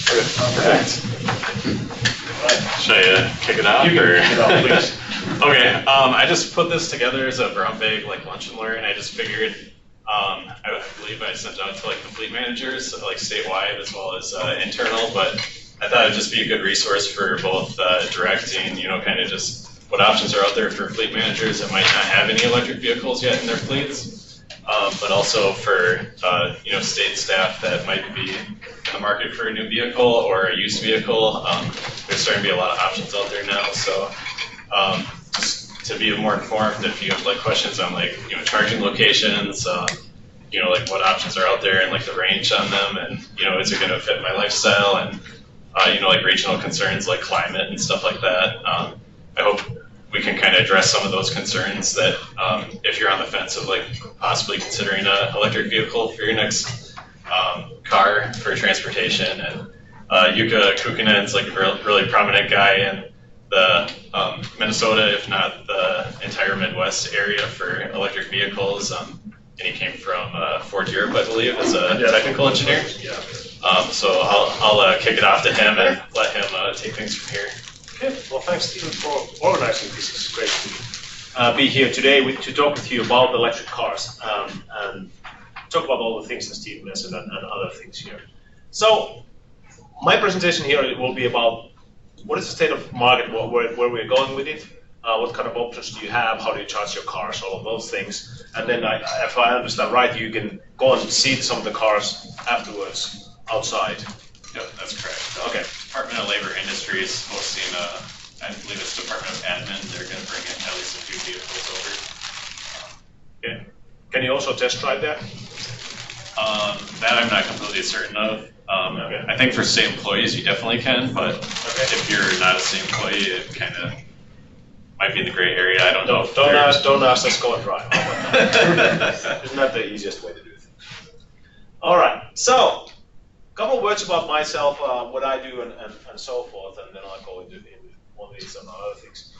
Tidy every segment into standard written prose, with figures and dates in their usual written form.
Perfect. Should I kick it off? You can kick it off, please. Okay, I just put this together as a brown bag like lunch and learn. I just figured, I believe I sent it out to like the fleet managers, like statewide as well as internal, but I thought it'd just be a good resource for both directing, you know, kind of just what options are out there for fleet managers that might not have any electric vehicles yet in their fleets, but also for you know, state staff that might be in the market for a new vehicle or a used vehicle. There's starting to be a lot of options out there now, so just to be more informed, if you have like questions on like, you know, charging locations, you know, like what options are out there and like the range on them, and you know, is it going to fit my lifestyle, and you know, like regional concerns like climate and stuff like that. I hope we can kind of address some of those concerns that if you're on the fence of like possibly considering an electric vehicle for your next car for transportation. And Jukka Kukkonen is like a really prominent guy in the Minnesota, if not the entire Midwest area for electric vehicles. And he came from Ford Europe, I believe, as a technical engineer. Yeah. So I'll kick it off to him and let him take things from here. Okay. Well, thanks, Stephen, for organizing this. It's great to be here today to talk with you about electric cars and talk about all the things that Steve mentioned and other things here. So my presentation here will be about what is the state of the market, where we're going with it, what kind of options do you have, how do you charge your cars, all of those things. And then if I understand right, you can go and see some of the cars afterwards outside. Yep, that's correct. Okay. Department of Labor Industries hosting, I believe it's Department of Admin. They're going to bring in at least a few vehicles over. Yeah. Can you also test drive that? That I'm not completely certain of. Okay. I think for state employees you definitely can, but if you're not a state employee, it kind of might be in the gray area. I don't know. Don't ask. Let's go and drive. Isn't that the easiest way to do things? All right. So, a couple of words about myself, what I do, and so forth, and then I'll go into one of these and other things.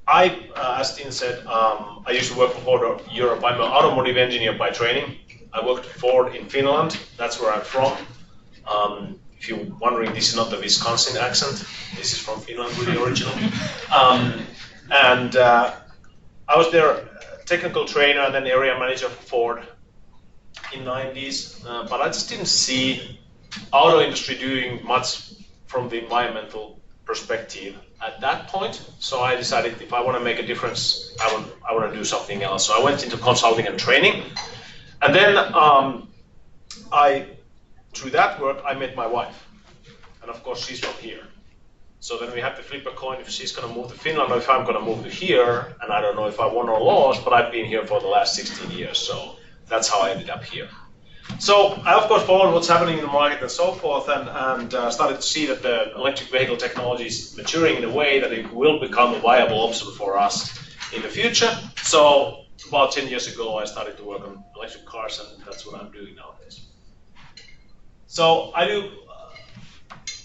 As Dean said, I used to work for Ford Europe. I'm an automotive engineer by training. I worked for Ford in Finland. That's where I'm from. If you're wondering, this is not the Wisconsin accent. This is from Finland, really original. And I was their technical trainer and then area manager for Ford in the 90s. But I just didn't see auto industry doing much from the environmental perspective at that point. So I decided if I want to make a difference, I want to do something else. So I went into consulting and training. And then through that work, I met my wife. And of course, she's from here. So then we have to flip a coin if she's going to move to Finland or if I'm going to move to here. And I don't know if I won or lost, but I've been here for the last 16 years. So that's how I ended up here. So I, of course, followed what's happening in the market and so forth, and started to see that the electric vehicle technology is maturing in a way that it will become a viable option for us in the future. So about 10 years ago, I started to work on electric cars, and that's what I'm doing nowadays. So I do,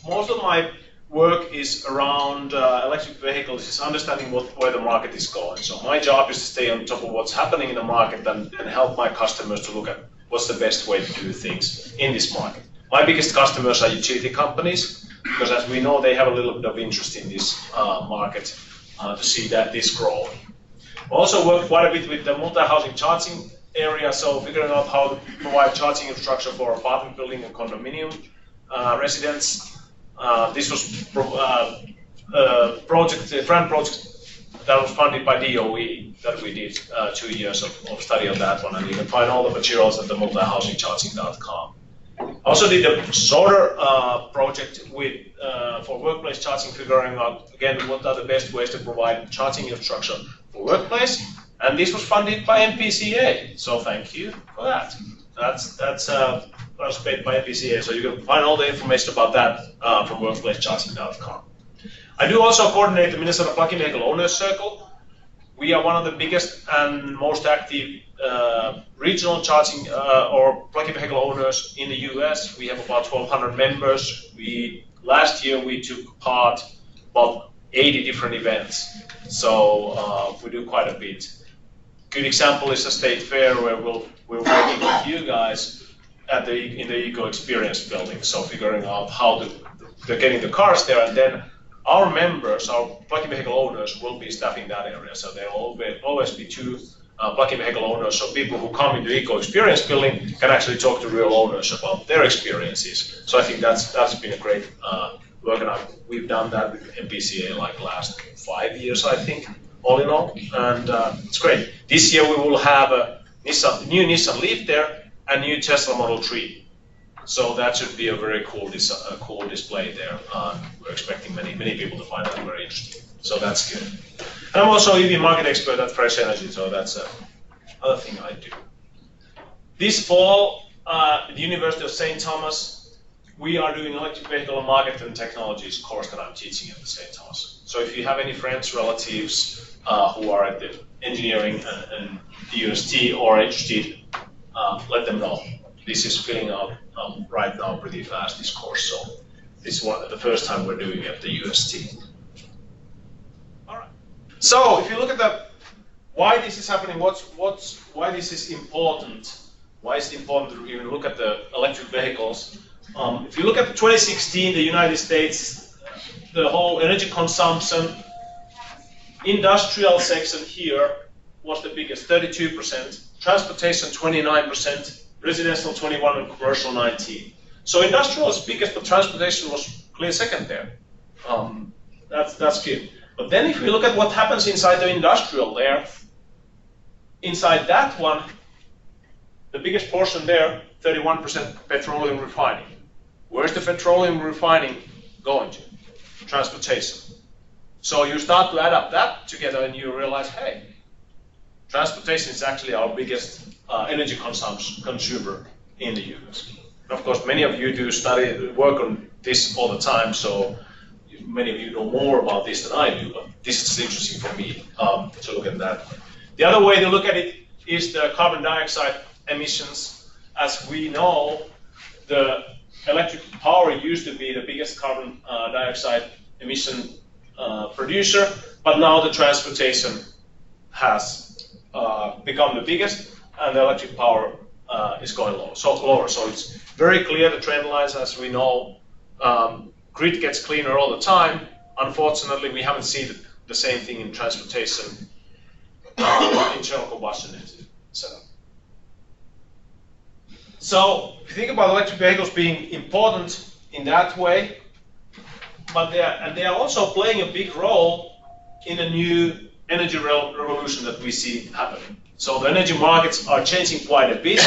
most of my work is around electric vehicles, is understanding where the market is going. So my job is to stay on top of what's happening in the market and help my customers to look at what's the best way to do things in this market. My biggest customers are utility companies, because as we know, they have a little bit of interest in this market to see that this growing. Also worked quite a bit with the multi-housing charging area, so figuring out how to provide charging infrastructure for apartment building and condominium residents. This was a grant project that was funded by DOE that we did 2 years of study on that one, and you can find all the materials at the multihousingcharging.com. Also did a shorter project with for workplace charging, figuring out again what are the best ways to provide charging infrastructure for workplace, and this was funded by MPCA. So thank you for that. That was paid by MPCA, so you can find all the information about that from workplacecharging.com. I do also coordinate the Minnesota Plug-in Vehicle Owners Circle. We are one of the biggest and most active regional charging or plug-in vehicle owners in the US. We have about 1,200 members. Last year we took part about 80 different events, so we do quite a bit. Good example is the state fair where we're working with you guys in the Eco Experience building. So figuring out how they're getting the cars there, and then our members, our plug-in vehicle owners, will be staffing that area. So there will always be two plug-in vehicle owners. So people who come into Eco Experience building can actually talk to real owners about their experiences. So I think that's been a great work, and we've done that with MPCA like last 5 years, I think, all in all, and it's great. This year we will have a new Nissan Leaf there and new Tesla Model 3. So that should be a very cool display there. We're expecting many people to find that very interesting. So that's good. And I'm also EV market expert at Fresh Energy, so that's another thing I do. This fall, at the University of St. Thomas, we are doing electric vehicle market and technologies course that I'm teaching at the St. Thomas. So if you have any friends, relatives who are at the engineering and the UST or interested, let them know. This is filling out right now pretty fast, this course. So this is the first time we're doing it at the UST. All right. So if you look at why this is happening, why this is important, why is it important to even look at the electric vehicles? If you look at 2016, the United States, the whole energy consumption, industrial section here was the biggest, 32%, transportation 29%, residential 21%, and commercial 19%. So industrial is biggest, but transportation was clear second there. That's good. But then if we look at what happens inside the industrial there, inside that one, the biggest portion there, 31% petroleum refining. Where's the petroleum refining going to? Transportation. So you start to add up that together and you realize, hey, transportation is actually our biggest energy consumer in the US. And of course, many of you do work on this all the time, so many of you know more about this than I do, but this is interesting for me to look at that. The other way to look at it is the carbon dioxide emissions. As we know, the electric power used to be the biggest carbon dioxide emission producer, but now the transportation has become the biggest, and the electric power is going lower. So it's very clear, the trend lines, as we know, grid gets cleaner all the time. Unfortunately, we haven't seen the same thing in transportation, internal combustion engine setup. So if you think about electric vehicles being important in that way, but they are also playing a big role in a new energy revolution that we see happening. So the energy markets are changing quite a bit.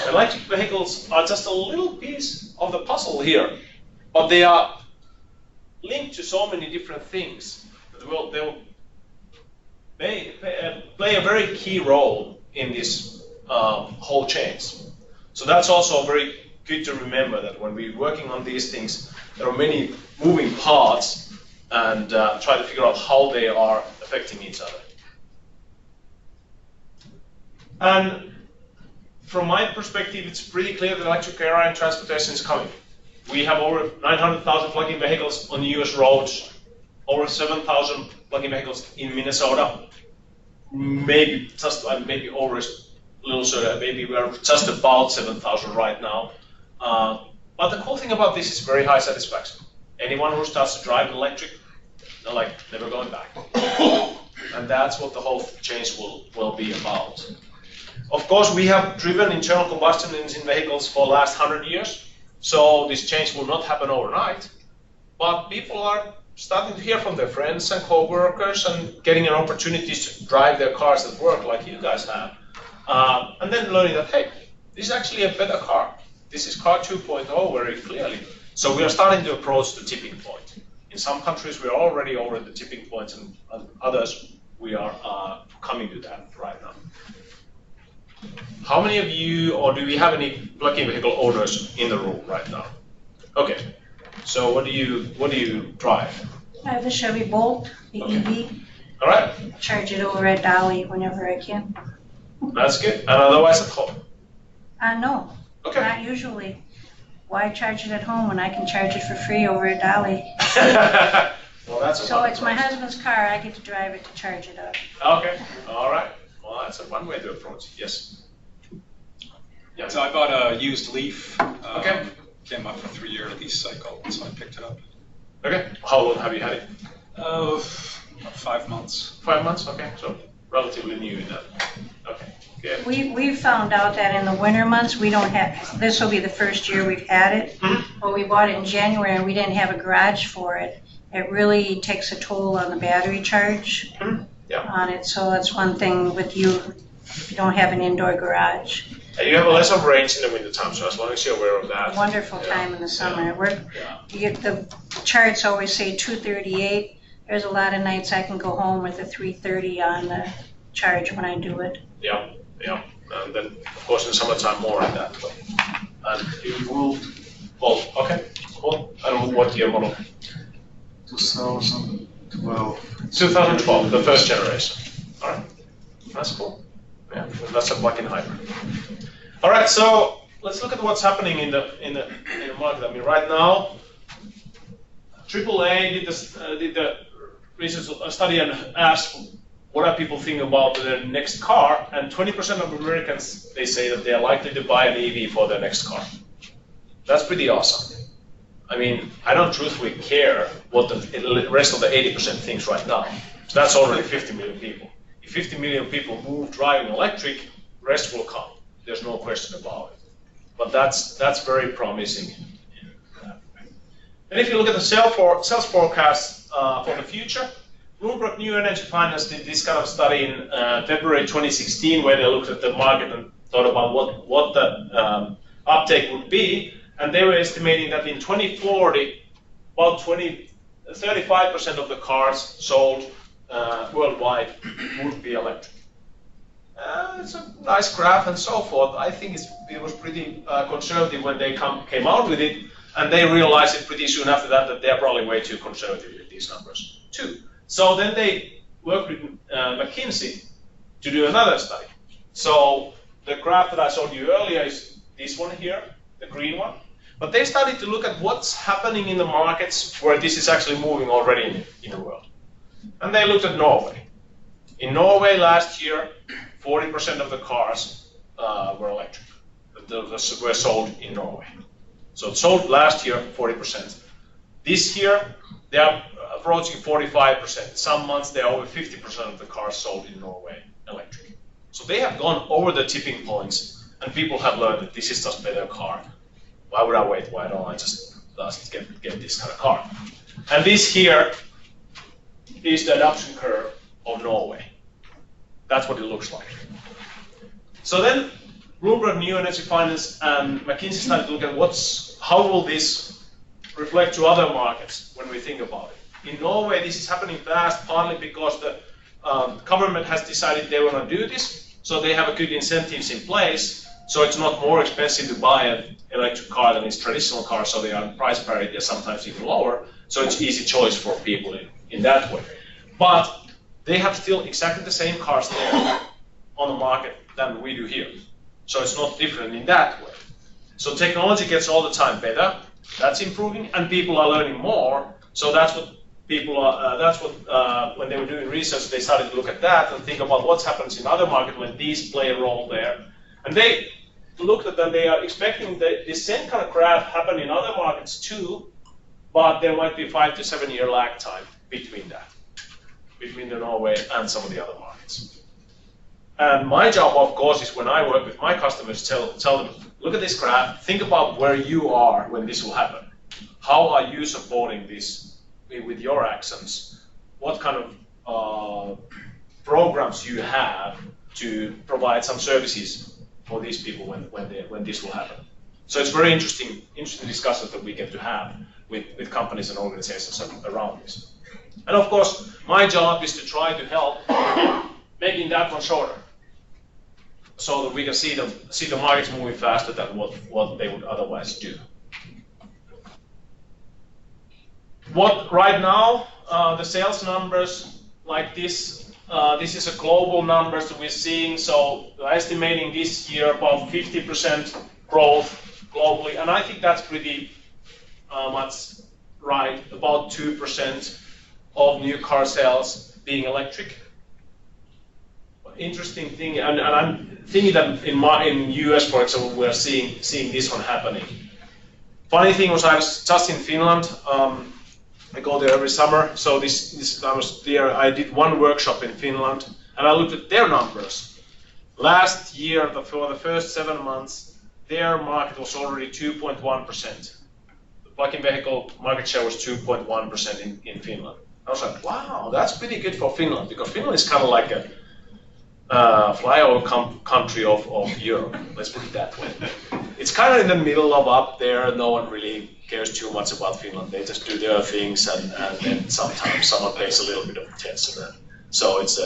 Electric vehicles are just a little piece of the puzzle here, but they are linked to so many different things that they'll play a very key role in this whole change. So that's also very good to remember, that when we're working on these things, there are many moving parts, and try to figure out how they are affecting each other. And from my perspective, it's pretty clear that electric era in transportation is coming. We have over 900,000 plug-in vehicles on US roads, over 7,000 plug-in vehicles in Minnesota, maybe over a little sort of, maybe we're just about 7,000 right now. But the cool thing about this is very high satisfaction. Anyone who starts to drive electric, they're like never going back. And that's what the whole change will be about. Of course, we have driven internal combustion engine vehicles for the last 100 years, so this change will not happen overnight. But people are starting to hear from their friends and co-workers and getting an opportunity to drive their cars at work like you guys have. And then learning that, hey, this is actually a better car. This is car 2.0 very clearly. So we are starting to approach the tipping point. In some countries, we are already over the tipping point, and others, we are coming to that right now. How many of you, or do we have any plug-in vehicle owners in the room right now? Okay. So what do you drive? I have a Chevy Bolt, the EV. All right. Charge it over at Dolly whenever I can. That's good. And otherwise at home? No. Okay. Not usually. Why charge it at home when I can charge it for free over at Dolly? Well, that's so it's my husband's car. I get to drive it to charge it up. Okay. All right. Well, that's one way to approach it. Yes. Yeah. So I bought a used Leaf. Okay. Came up for 3-year lease cycle, so I picked it up. Okay. How long have you had it? About 5 months. 5 months. Okay. So relatively new in that. Okay. Good. We found out that in the winter months, we don't have, this will be the first year we've had it. But we bought it in January and we didn't have a garage for it. It really takes a toll on the battery charge on it. So that's one thing with you, if you don't have an indoor garage. And you have a less of range in the winter time, so as long as you're aware of that. Wonderful time in the summer. The charts always say 238. There's a lot of nights I can go home with a 330 on the charge when I do it. Yeah. And then, of course, in the summertime more than that. And you will, well, okay, cool. And what year model? 2012. 2012, the first generation. All right, that's cool. Yeah, that's a plug-in hybrid. All right, so let's look at what's happening in the market. I mean, right now, AAA did the research study and asked what are people thinking about their next car, and 20% of Americans, they say that they are likely to buy an EV for their next car. That's pretty awesome. I mean, I don't truthfully care what the rest of the 80% thinks right now. So that's already 50 million people. If 50 million people move driving electric, the rest will come. There's no question about it. But that's very promising. And if you look at the sales forecast for the future, Bloomberg New Energy Finance did this kind of study in February 2016, where they looked at the market and thought about what the uptake would be, and they were estimating that in 2040, about 35% of the cars sold worldwide would be electric. It's a nice graph and so forth. I think it was pretty conservative when they came out with it, and they realized it pretty soon after that they're probably way too conservative with these numbers too. So then they worked with McKinsey to do another study. So the graph that I showed you earlier is this one here, the green one. But they started to look at what's happening in the markets where this is actually moving already in the world. And they looked at Norway. In Norway last year, 40% of the cars were electric. Those were sold in Norway. So it sold last year 40%. This year, they are approaching 45%. Some months they are over 50% of the cars sold in Norway electric. So they have gone over the tipping points, and people have learned that this is just a better car. Why would I wait? Why don't I just get this kind of car? And this here is the adoption curve of Norway. That's what it looks like. So then Bloomberg New Energy Finance and McKinsey started to look at how will this reflect to other markets when we think about it. In Norway, this is happening fast, partly because the government has decided they want to do this, so they have a good incentives in place, so it's not more expensive to buy an electric car than its traditional car, so they are price parity, they're sometimes even lower, so it's easy choice for people in that way. But they have still exactly the same cars there on the market than we do here, so it's not different in that way. So technology gets all the time better, that's improving, and people are learning more, so that's what when they were doing research, they started to look at that and think about what happens in other markets when these play a role there. And they looked at that, they are expecting the same kind of graph happen in other markets too, but there might be 5 to 7 year lag time between that, between the Norway and some of the other markets. And my job, of course, is when I work with my customers, tell them, look at this graph, think about where you are when this will happen. How are you supporting this with your actions? What kind of programs you have to provide some services for these people when this will happen? So it's very interesting discussions that we get to have with companies and organizations around this. And of course, my job is to try to help making that one shorter, so that we can see the markets moving faster than what they would otherwise do. Right now, the sales numbers like this, this is a global numbers that we're seeing. So we're estimating this year about 50% growth globally, and I think that's pretty much right. About 2% of new car sales being electric. interesting thing, and I'm thinking that in US, for example, we're seeing this one happening. Funny thing was I was just in Finland. I go there every summer, so this I was there. I did one workshop in Finland, and I looked at their numbers. Last year, for the first 7 months, their market was already 2.1%. The plug-in vehicle market share was 2.1% in Finland. I was like, wow, that's pretty good for Finland, because Finland is kind of like a flyover country of Europe, let's put it that way. It's kind of in the middle of up there. No one really cares too much about Finland. They just do their things, and then sometimes someone pays a little bit of attention. So it's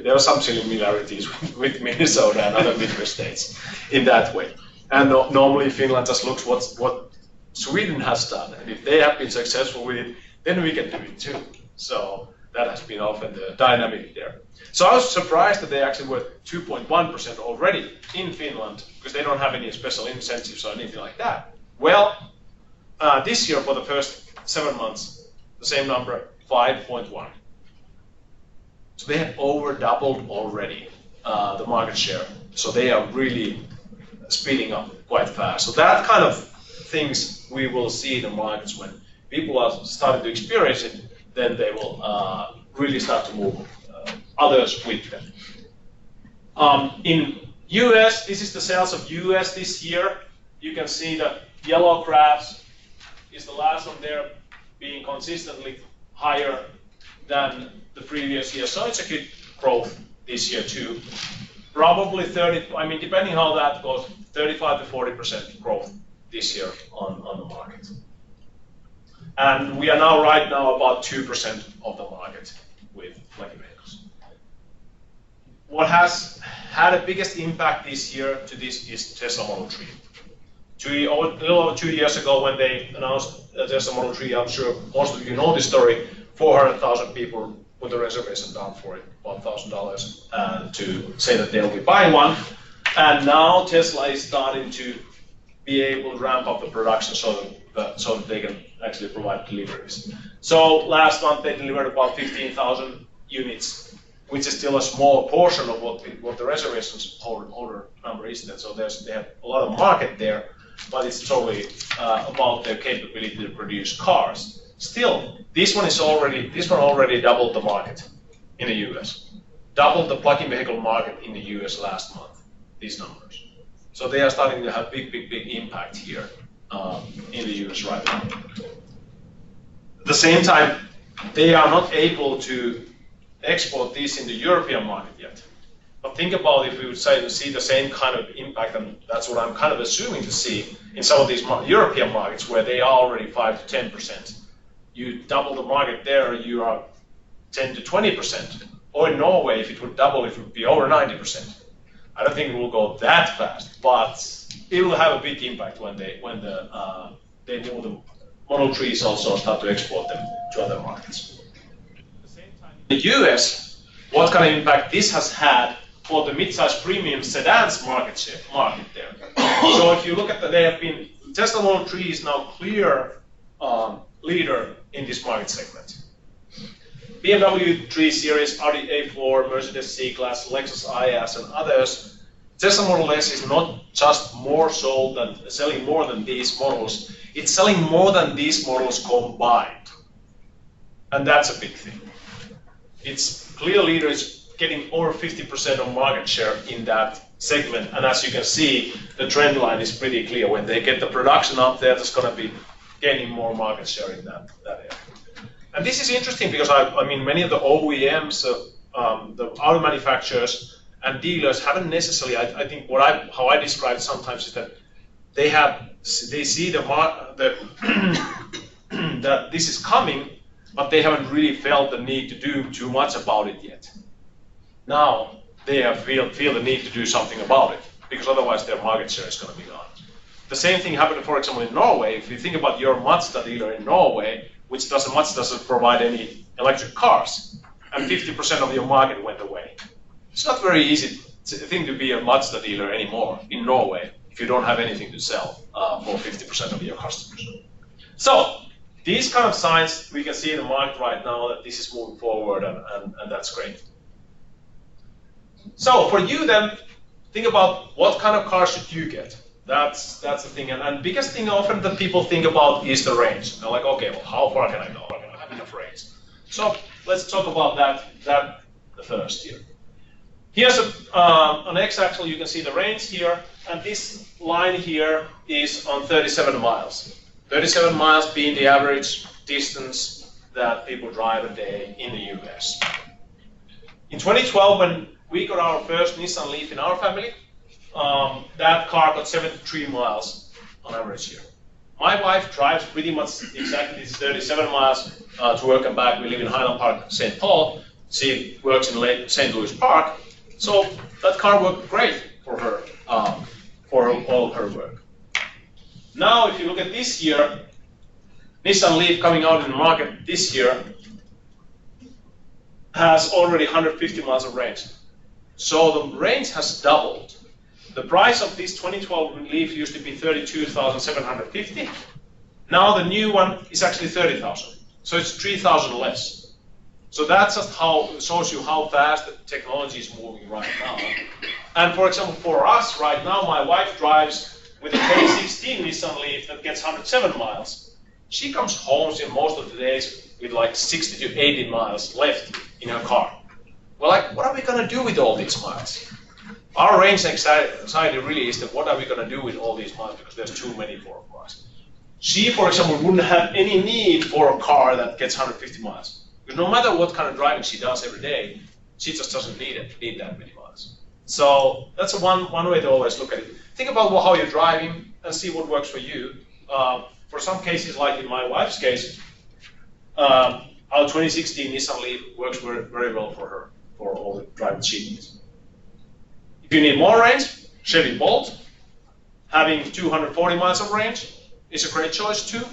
there are some similarities with Minnesota and other Midwest states in that way. And normally Finland just looks what Sweden has done, and if they have been successful with it, then we can do it too. So that has been often the dynamic there. So I was surprised that they actually were 2.1% already in Finland, because they don't have any special incentives or anything like that. Well, this year for the first 7 months, the same number, 5.1. So they have over doubled already the market share. So they are really speeding up quite fast. So that kind of things we will see in the markets when people are starting to experience it, then they will really start to move others with them. In US, this is the sales of US this year. You can see the yellow graphs is the last one there being consistently higher than the previous year. So it's a good growth this year too. Probably 30, I mean, depending how that goes, 35 to 40% growth this year on the market. And we are now right now about 2% of the market with plug-in vehicles. What has had the biggest impact this year to this is Tesla Model 3. A little over 2 years ago when they announced Tesla Model 3, I'm sure most of you know this story, 400,000 people put a reservation down for it, about $1,000, to say that they'll be buying one. And now Tesla is starting to be able to ramp up the production so that they can actually provide deliveries. So last month they delivered about 15,000 units, which is still a small portion of what the reservations holder number is. So they have a lot of market there, but it's totally about their capability to produce cars. Still, this one already doubled the market in the US. Doubled the plug-in vehicle market in the US last month, these numbers. So they are starting to have big impact here in the US right now. At the same time, they are not able to export these in the European market yet. But think about if we would say to see the same kind of impact, and that's what I'm kind of assuming to see in some of these European markets where they are already 5 to 10%. You double the market there, you are 10 to 20%. Or in Norway, if it would double, it would be over 90%. I don't think it will go that fast, but it will have a big impact when they move the Model 3s also start to export them to other markets. At the same time, in the US, what kind of impact this has had for the mid-size premium sedans market there. So if you look at Tesla Model 3 is now clear leader in this market segment. BMW 3 Series, Audi A4, Mercedes C-Class, Lexus IS, and others. Tesla Model S is not just selling more than these models, it's selling more than these models combined. And that's a big thing. It's clear leader is getting over 50% of market share in that segment. And as you can see, the trend line is pretty clear. When they get the production up there, there's going to be gaining more market share in that area. And this is interesting because I mean many of the OEMs, the auto manufacturers and dealers haven't necessarily. I think how I describe it sometimes is that they see that this is coming, but they haven't really felt the need to do too much about it yet. Now they feel the need to do something about it because otherwise their market share is going to be gone. The same thing happened, for example, in Norway. If you think about your Mazda dealer in Norway, which doesn't provide any electric cars, and 50% of your market went away. It's not very easy thing to be a Mazda dealer anymore in Norway if you don't have anything to sell for 50% of your customers. So these kind of signs we can see in the market right now that this is moving forward, and that's great. So for you then, think about what kind of car should you get. That's the thing. And biggest thing often that people think about is the range. They're like, okay, well, how far can I go? I don't have enough range. So let's talk about that first here. Here's an x-axis. You can see the range here, and this line here is on 37 miles. 37 miles being the average distance that people drive a day in the US. In 2012, when we got our first Nissan Leaf in our family, that car got 73 miles on average here. My wife drives pretty much exactly these 37 miles to work and back. We live in Highland Park, St. Paul. She works in St. Louis Park. So that car worked great for her, for all of her work. Now, if you look at this year, Nissan Leaf coming out in the market this year has already 150 miles of range. So the range has doubled. The price of this 2012 Leaf used to be $32,750. Now the new one is actually $30,000. So it's $3,000 less. So that's just how shows you how fast the technology is moving right now. And for example, for us right now, my wife drives with a 2016 Nissan Leaf that gets 107 miles. She comes home in most of the days with like 60 to 80 miles left in her car. We're like, what are we gonna do with all these miles? Our range anxiety really is that what are we going to do with all these miles because there's too many for us. She, for example, wouldn't have any need for a car that gets 150 miles. Because no matter what kind of driving she does every day, she just doesn't need that many miles. So that's one way to always look at it. Think about how you're driving and see what works for you. For some cases, like in my wife's case, our 2016 Nissan Leaf works very, very well for her, for all the driving she needs. If you need more range, Chevy Bolt, having 240 miles of range is a great choice too.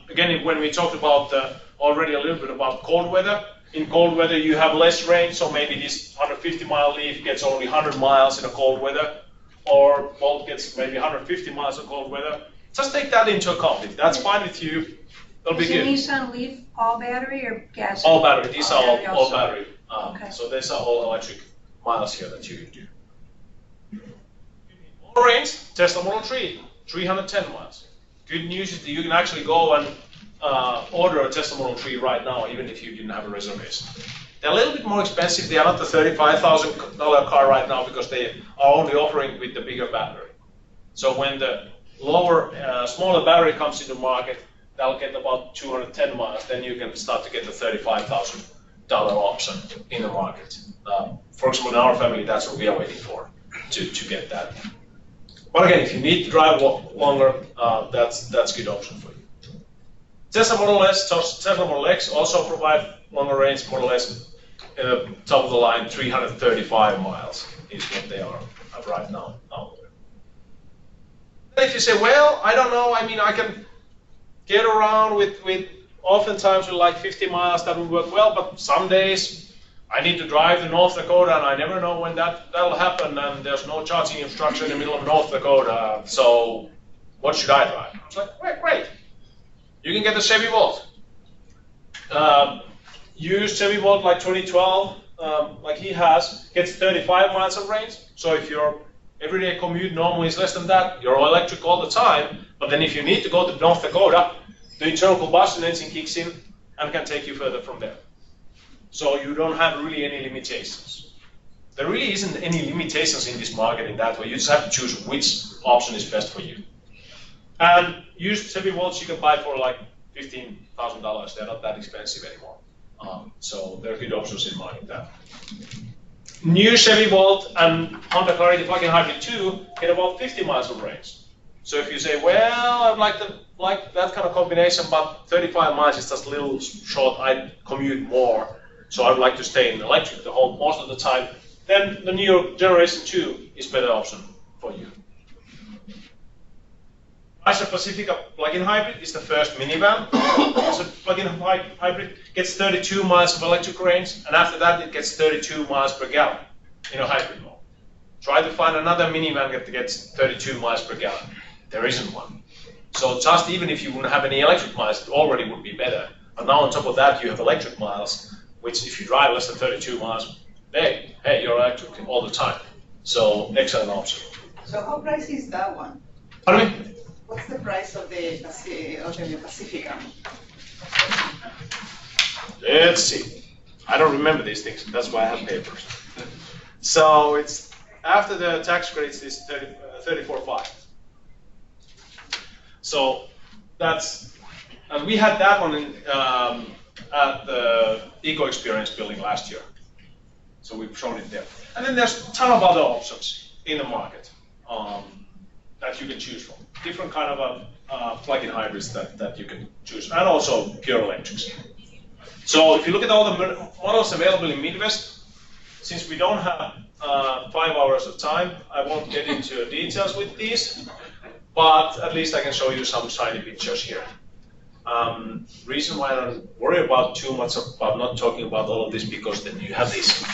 Again, when we talked about already a little bit about cold weather, in cold weather you have less range, so maybe this 150-mile Leaf gets only 100 miles in a cold weather, or Bolt gets maybe 150 miles in cold weather. Just take that into account. If that's fine with you, it'll be good. Is the Nissan Leaf all battery or gas? All battery. These are all battery. Okay. So these are all electric miles here that you can do. More range, Tesla Model 3, 310 miles. Good news is that you can actually go and order a Tesla Model 3 right now, even if you didn't have a reservation. They're a little bit more expensive. They are not the $35,000 car right now because they are only offering with the bigger battery. So when the smaller battery comes into the market, they'll get about 210 miles. Then you can start to get the $35,000 option in the market. For example, in our family, that's what we are waiting for, to get that. But again, if you need to drive longer, that's a good option for you. Tesla Model S, Tesla Model X also provide longer range. Model S, top of the line, 335 miles is what they are right now. If you say, well, I don't know, I mean, I can get around with oftentimes with like 50 miles, that would work well, but some days I need to drive to North Dakota and I never know when that'll happen, and there's no charging infrastructure in the middle of North Dakota, so what should I drive? It's like, great. You can get the Chevy Volt. Use Chevy Volt like 2012, like he has, gets 35 miles of range, so if your everyday commute normally is less than that, you're electric all the time, but then if you need to go to North Dakota, the internal combustion engine kicks in and can take you further from there. So you don't have really any limitations. There really isn't any limitations in this market in that way. You just have to choose which option is best for you. And used Chevy Volts you can buy for like $15,000. They're not that expensive anymore. So there are good options in mind in that. New Chevy Volt and Honda Clarity plug-in hybrid 2 get about 50 miles of range. So if you say, well, I'd like that kind of combination, but 35 miles is just a little short, I commute more, so I'd like to stay in electric most of the time, then the new Generation 2 is a better option for you. Chrysler Pacifica plug-in hybrid is the first minivan. So plug-in hybrid gets 32 miles of electric range, and after that it gets 32 miles per gallon in a hybrid mode. Try to find another minivan that gets 32 miles per gallon. There isn't one. So just even if you wouldn't have any electric miles, it already would be better. And now on top of that you have electric miles, which if you drive less than 32 miles, hey, you're electric all the time. So excellent option. So how price is that one? Pardon me? What's the price of the Pacifica? Let's see. I don't remember these things. That's why I have papers. So it's after the tax credits is 34.5. So that's, and we had that one in, at the Eco Experience building last year. So we've shown it there. And then there's a ton of other options in the market that you can choose from. Different kind of plug-in hybrids that you can choose, and also pure electrics. So if you look at all the models available in Midwest, since we don't have 5 hours of time, I won't get into details with these, but at least I can show you some shiny pictures here. Reason why I don't worry about too much about not talking about all of this, because then you have this.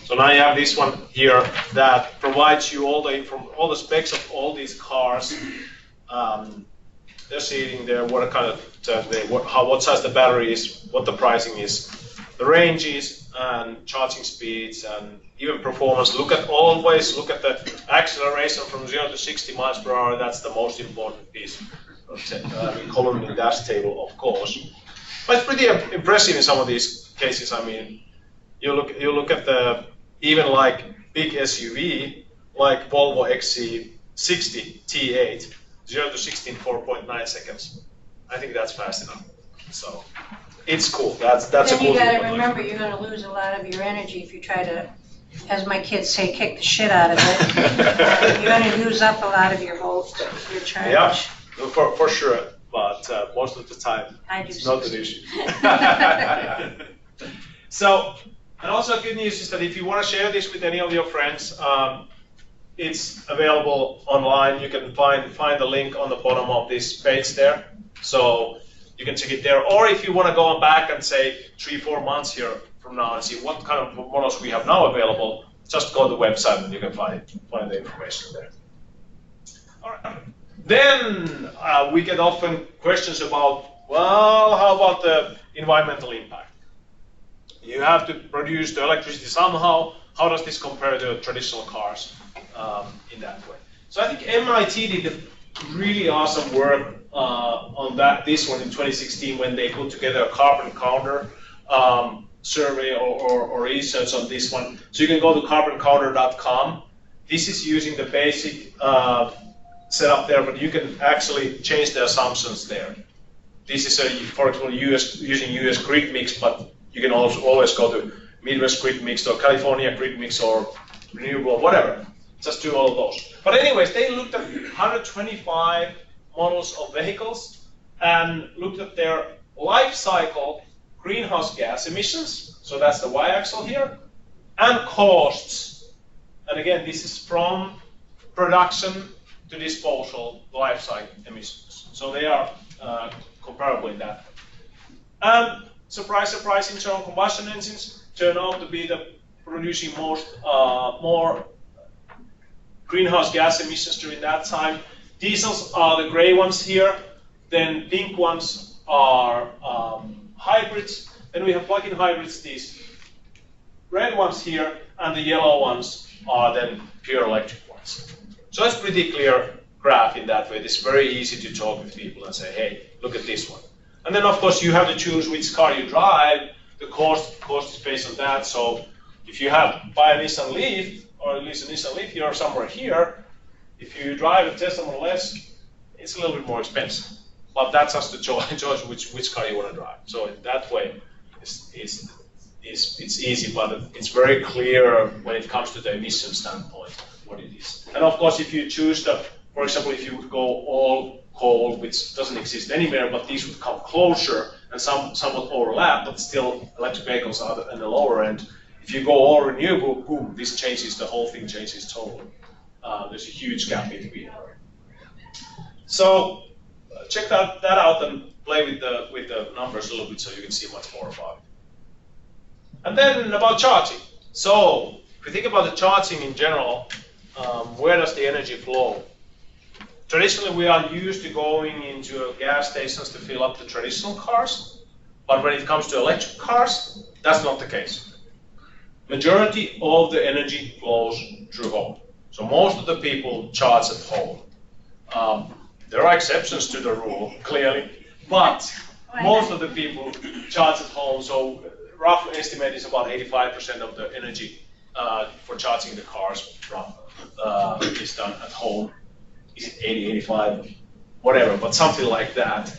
So now you have this one here that provides you all the specs of all these cars. Their seating, what kind of what size the battery is, what the pricing is, the ranges and charging speeds, and even performance. Always look at the acceleration from 0 to 60 miles per hour. That's the most important piece column in that table, of course. But it's pretty impressive in some of these cases. I mean, you look at the even like big SUV like Volvo XC60 T8, 0 to 60 in 4.9 seconds. I think that's fast enough. So it's cool. That's a cool Then you thing. gotta remember, you're gonna lose a lot of your energy if you try to, as my kids say, kick the shit out of it. You're gonna use up a lot of your volts, your charge. Yeah, for sure. But most of the time, it's not an issue. So, and also good news is that if you want to share this with any of your friends, it's available online. You can find the link on the bottom of this page there. So you can check it there. Or if you want to go back and say 3-4 months here from now and see what kind of models we have now available, just go to the website and you can find the information there. All right. Then we get often questions about, well, how about the environmental impact? You have to produce the electricity somehow. How does this compare to traditional cars in that way? So I think MIT did a really awesome work on this one in 2016 when they put together a carbon counter survey or research on this one. So you can go to carboncounter.com. This is using the basic setup there, but you can actually change the assumptions there. This is, for example, using US grid mix, but you can also always go to Midwest grid mix or California grid mix or renewable, whatever. Just do all of those. But anyways, they looked at 125 models of vehicles and looked at their life cycle greenhouse gas emissions. So that's the y-axis here, and costs. And again, this is from production to disposal life cycle emissions. So they are comparable in that. And surprise, surprise, internal combustion engines turn out to be the producing more greenhouse gas emissions during that time. Diesels are the gray ones here. Then pink ones are hybrids. Then we have plug-in hybrids, these red ones here, and the yellow ones are then pure electric ones. So it's pretty clear graph in that way. It's very easy to talk with people and say, hey, look at this one. And then, of course, you have to choose which car you drive. The cost is based on that. So if you buy a Nissan Leaf, or at least a Nissan Leaf here or somewhere here, if you drive a Tesla Model S, it's a little bit more expensive. But that's just the choice which car you want to drive. So in that way, it's easy, but it's very clear when it comes to the emission standpoint what it is. And of course, if you choose for example, if you would go all coal, which doesn't exist anywhere, but these would come closer and somewhat overlap, but still electric vehicles are in the lower end. If you go all renewable, boom, this changes, the whole thing changes totally. There's a huge gap between. So check that out and play with the numbers a little bit so you can see much more about it. And then about charging. So if we think about the charging in general, where does the energy flow? Traditionally, we are used to going into gas stations to fill up the traditional cars, but when it comes to electric cars, that's not the case. majority of the energy flows through home. So most of the people charge at home. There are exceptions to the rule, clearly, but most of the people charge at home. So rough estimate is about 85% of the energy for charging the cars is done at home. Is it 80, 85, whatever, but something like that.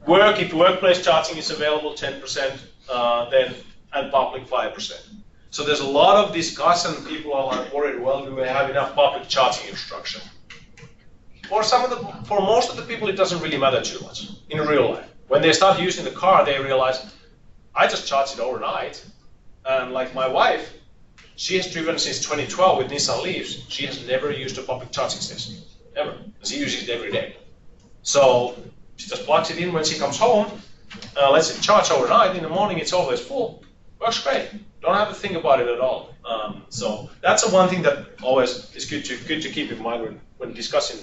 If workplace charging is available, 10%, then and public 5%. So there's a lot of discussion. People are like worried, well, do we have enough public charging infrastructure? For most of the people, it doesn't really matter too much in real life. When they start using the car, they realize, I just charge it overnight. And like my wife, she has driven since 2012 with Nissan Leafs. She has never used a public charging station, ever. She uses it every day. So she just plugs it in when she comes home, lets it charge overnight. In the morning, it's always full. Works great. Don't have to think about it at all. So that's the one thing that always is good to keep in mind when discussing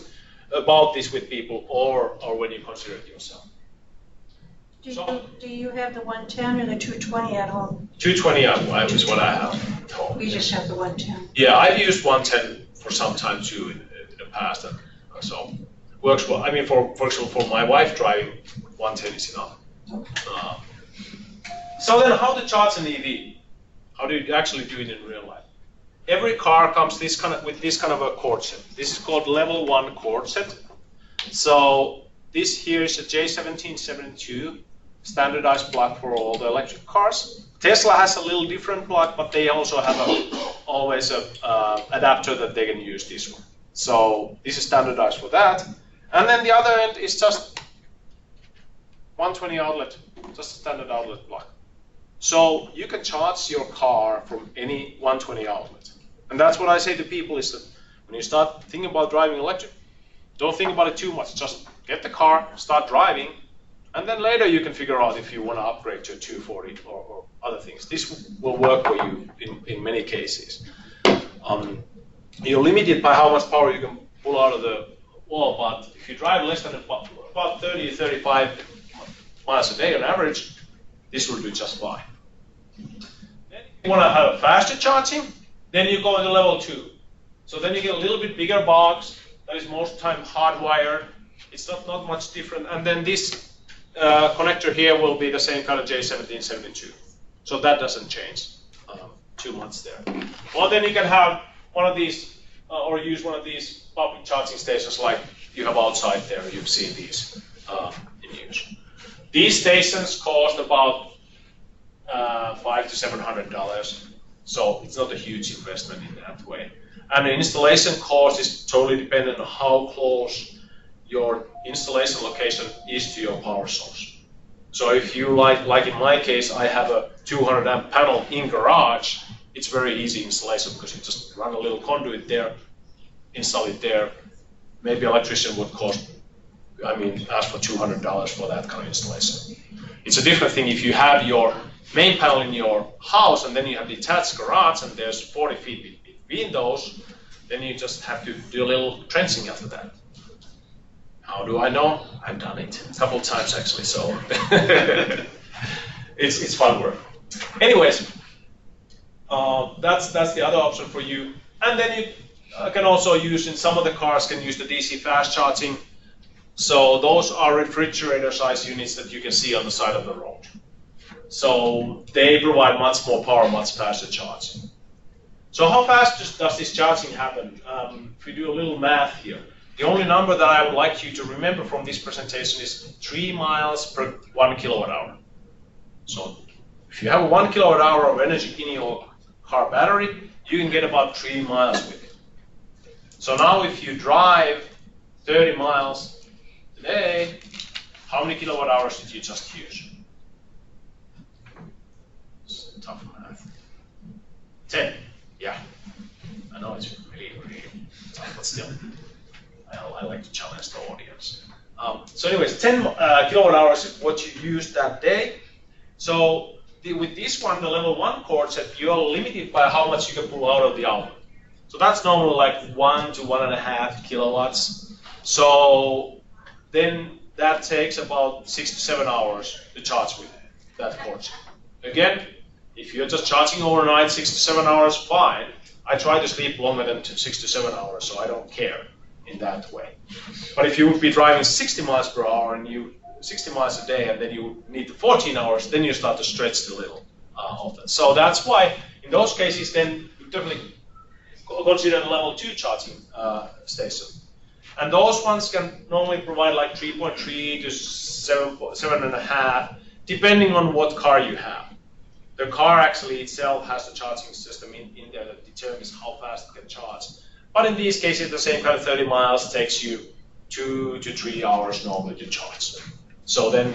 about this with people or when you consider it yourself. Do you have the 110 or the 220 at home? 220 is what I have at home. We just have the 110. Yeah, I've used 110 for some time too in the past, and so works well. I mean, for example, for my wife driving, 110 is enough. So then, how to charge an EV? How do you actually do it in real life? Every car comes with this kind of a cord set. This is called level 1 cord set. So this here is a J1772 standardized plug for all the electric cars. Tesla has a little different plug, but they also have always a adapter that they can use this one. So this is standardized for that. And then the other end is just 120 outlet, just a standard outlet plug. So you can charge your car from any 120 outlet. And that's what I say to people is that when you start thinking about driving electric, don't think about it too much. Just get the car, start driving, and then later you can figure out if you want to upgrade to a 240 or other things. This will work for you in many cases. You're limited by how much power you can pull out of the wall, but if you drive less than about 30 to 35 miles a day on average, this will do just fine. Then if you want to have faster charging, then you go into level 2. So then you get a little bit bigger box that is most of the time hardwired. It's not much different. And then this connector here will be the same kind of J1772. So that doesn't change too much there. Well, then you can have one of these or use one of these public charging stations like you have outside there. You've seen these in use. These stations cost about $500 to $700. So it's not a huge investment in that way. And the installation cost is totally dependent on how close your installation location is to your power source. So if you like in my case, I have a 200 amp panel in garage, it's very easy installation because you just run a little conduit there, install it there. Maybe electrician would ask for $200 for that kind of installation. It's a different thing if you have your main panel in your house and then you have detached garage and there's 40 feet between those, then you just have to do a little trenching after that. How do I know? I've done it a couple of times actually, so it's fun work. Anyways, that's the other option for you. And then you can also use, in some of the cars can use the DC fast charging. So those are refrigerator size units that you can see on the side of the road. So they provide much more power, much faster charging. So how fast does this charging happen? If we do a little math here, the only number that I would like you to remember from this presentation is 3 miles per 1 kilowatt hour. So if you have 1 kilowatt hour of energy in your car battery, you can get about 3 miles with it. So now if you drive 30 miles a day, how many kilowatt hours did you just use? It's tough math. 10. Yeah. I know it's really, really tough, but still. I like to challenge the audience. So anyways, 10 kilowatt hours is what you use that day. So with this one, the level 1 cord set, you are limited by how much you can pull out of the outlet. So that's normally like 1 to 1.5 kilowatts. So then that takes about 6 to 7 hours to charge with that cord set. Again, If you're just charging overnight, 6 to 7 hours, fine. I try to sleep longer than 6 to 7 hours, so I don't care in that way. But if you would be driving 60 miles per hour and 60 miles a day, and then you need 14 hours, then you start to stretch a little of that. So that's why in those cases, then you definitely consider the level 2 charging station. And those ones can normally provide like 3.3 to 7.5, depending on what car you have. The car actually itself has a charging system in there that determines how fast it can charge. But in these cases, the same kind of 30 miles takes you 2 to 3 hours normally to charge. So then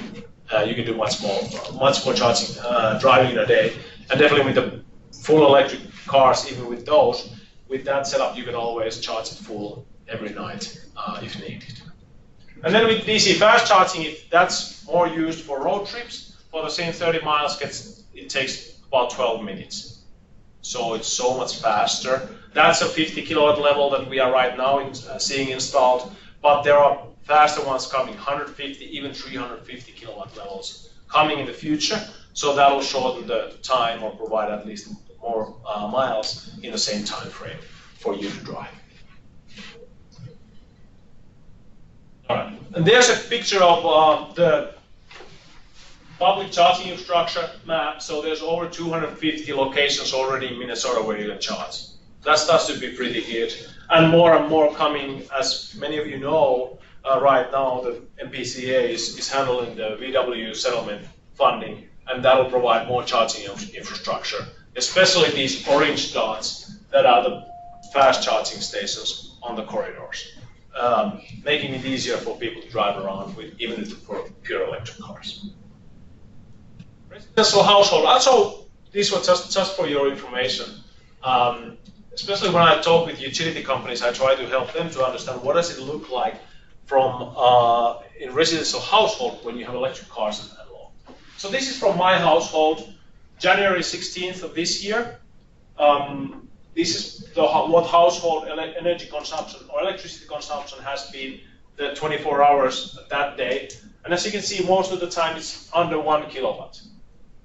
you can do much more charging, driving in a day. And definitely with the full electric cars, even with those, with that setup, you can always charge it full every night if needed. And then with DC fast charging, if that's more used for road trips, for the same 30 miles, it takes about 12 minutes. So it's so much faster. That's a 50 kilowatt level that we are right now seeing installed, but there are faster ones coming, 150, even 350 kilowatt levels coming in the future. So that'll shorten the time or provide at least more miles in the same time frame for you to drive. All right. And there's a picture of the public charging infrastructure map. So there's over 250 locations already in Minnesota where you can charge. That starts to be pretty good. And more coming, as many of you know, right now the MPCA is handling the VW settlement funding, and that'll provide more charging infrastructure, especially these orange dots that are the fast charging stations on the corridors, making it easier for people to drive around with, even with the pure electric cars. Residential household, also these were just for your information. Especially when I talk with utility companies, I try to help them to understand what does it look like from in residential household when you have electric cars and all. So this is from my household, January 16th of this year. This is what household energy consumption or electricity consumption has been the 24 hours that day. And as you can see, most of the time it's under 1 kilowatt.